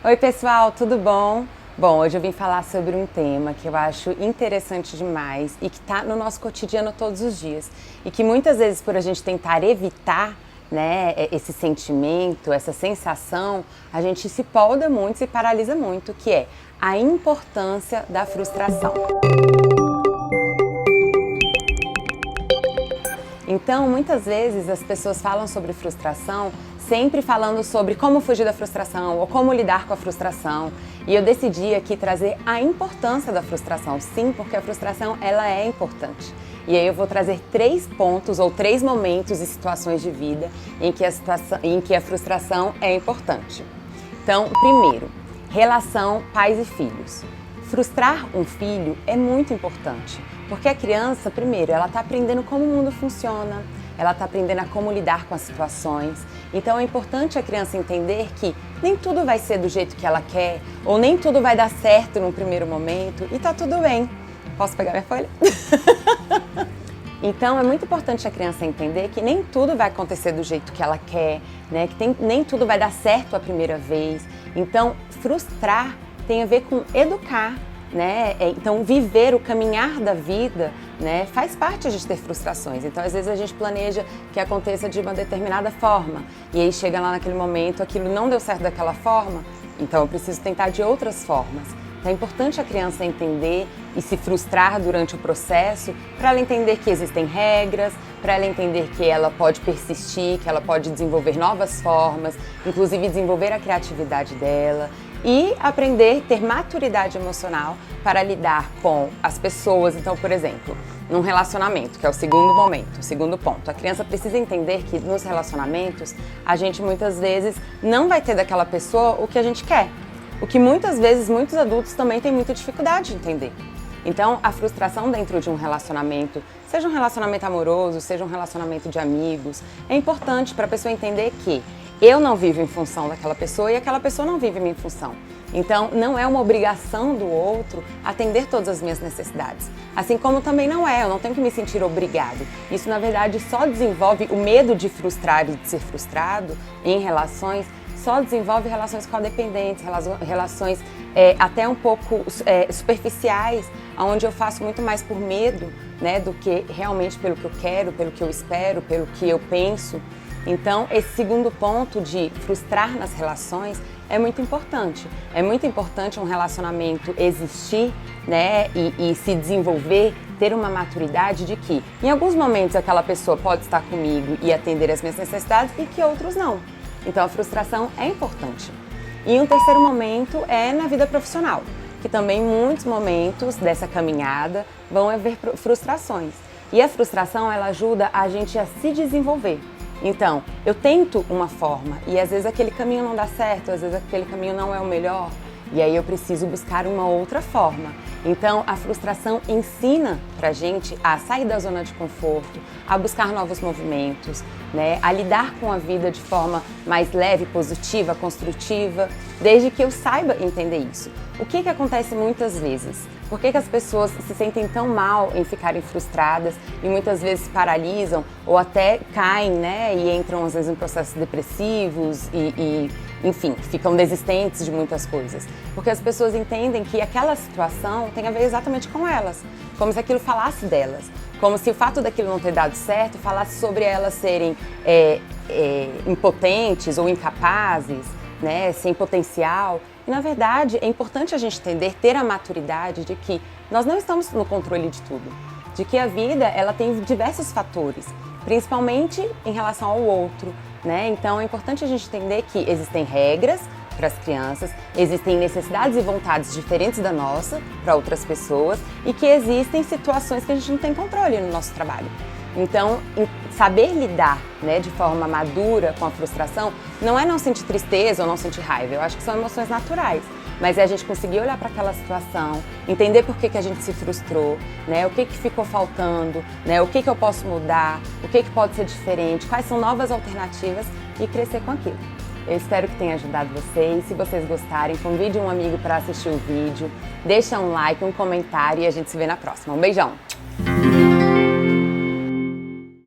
Oi pessoal, tudo bom? Bom, hoje eu vim falar sobre um tema que eu acho interessante demais e que está no nosso cotidiano todos os dias e que muitas vezes por a gente tentar evitar, né, esse sentimento, essa sensação, a gente se polda muito, se paralisa muito, que é a importância da frustração. Então, muitas vezes as pessoas falam sobre frustração, sempre falando sobre como fugir da frustração ou como lidar com a frustração. E eu decidi aqui trazer a importância da frustração, sim, porque a frustração ela é importante. E aí eu vou trazer 3 pontos ou 3 momentos e situações de vida em que a frustração é importante. Então, primeiro, relação pais e filhos. Frustrar um filho é muito importante, porque a criança, primeiro, ela está aprendendo como o mundo funciona, ela está aprendendo a como lidar com as situações. Então é importante a criança entender que nem tudo vai ser do jeito que ela quer, ou nem tudo vai dar certo num primeiro momento, e tá tudo bem. Posso pegar minha folha? Então é muito importante a criança entender que nem tudo vai acontecer do jeito que ela quer, né? Que nem tudo vai dar certo a primeira vez. Então, frustrar tem a ver com educar, né? Então, viver o caminhar da vida, né, faz parte de ter frustrações. Então, às vezes a gente planeja que aconteça de uma determinada forma e aí chega lá naquele momento, aquilo não deu certo daquela forma, então eu preciso tentar de outras formas. Então, é importante a criança entender e se frustrar durante o processo para ela entender que existem regras, para ela entender que ela pode persistir, que ela pode desenvolver novas formas, inclusive desenvolver a criatividade dela e aprender, ter maturidade emocional para lidar com as pessoas. Então, por exemplo, num relacionamento, que é o segundo momento, o segundo ponto, a criança precisa entender que nos relacionamentos a gente muitas vezes não vai ter daquela pessoa o que a gente quer. O que muitas vezes muitos adultos também têm muita dificuldade de entender. Então, a frustração dentro de um relacionamento, seja um relacionamento amoroso, seja um relacionamento de amigos, é importante para a pessoa entender que eu não vivo em função daquela pessoa e aquela pessoa não vive em minha função. Então, não é uma obrigação do outro atender todas as minhas necessidades. Assim como também não é, eu não tenho que me sentir obrigado. Isso, na verdade, só desenvolve o medo de frustrar e de ser frustrado em relações, só desenvolve relações codependentes, relações até um pouco superficiais, onde eu faço muito mais por medo, né, do que realmente pelo que eu quero, pelo que eu espero, pelo que eu penso. Então, esse segundo ponto de frustrar nas relações é muito importante. É muito importante um relacionamento existir, né, e se desenvolver, ter uma maturidade de que, em alguns momentos, aquela pessoa pode estar comigo e atender as minhas necessidades e que outros não. Então, a frustração é importante. E um terceiro momento é na vida profissional, que também muitos momentos dessa caminhada vão haver frustrações. E a frustração, ela ajuda a gente a se desenvolver. Então, eu tento uma forma e às vezes aquele caminho não dá certo, às vezes aquele caminho não é o melhor e aí eu preciso buscar uma outra forma. Então, a frustração ensina pra gente a sair da zona de conforto, a buscar novos movimentos, né, a lidar com a vida de forma mais leve, positiva, construtiva, desde que eu saiba entender isso. O que acontece muitas vezes? Por que as pessoas se sentem tão mal em ficarem frustradas e muitas vezes paralisam ou até caem, né, e entram às vezes em processos depressivos enfim, ficam desistentes de muitas coisas? Porque as pessoas entendem que aquela situação tem a ver exatamente com elas, como se aquilo falasse delas, como se o fato daquilo não ter dado certo falasse sobre elas serem impotentes ou incapazes, né, sem potencial. E, na verdade, é importante a gente entender, ter a maturidade de que nós não estamos no controle de tudo, de que a vida ela tem diversos fatores, principalmente em relação ao outro, né? Então, é importante a gente entender que existem regras para as crianças, existem necessidades e vontades diferentes da nossa para outras pessoas e que existem situações que a gente não tem controle no nosso trabalho. Então, saber lidar, né, de forma madura com a frustração não é não sentir tristeza ou não sentir raiva, eu acho que são emoções naturais, mas é a gente conseguir olhar para aquela situação, entender por que a gente se frustrou, né, o que ficou faltando, né, o que eu posso mudar, o que pode ser diferente, quais são novas alternativas e crescer com aquilo. Eu espero que tenha ajudado vocês. Se vocês gostarem, convide um amigo para assistir o vídeo, deixa um like, um comentário e a gente se vê na próxima. Um beijão!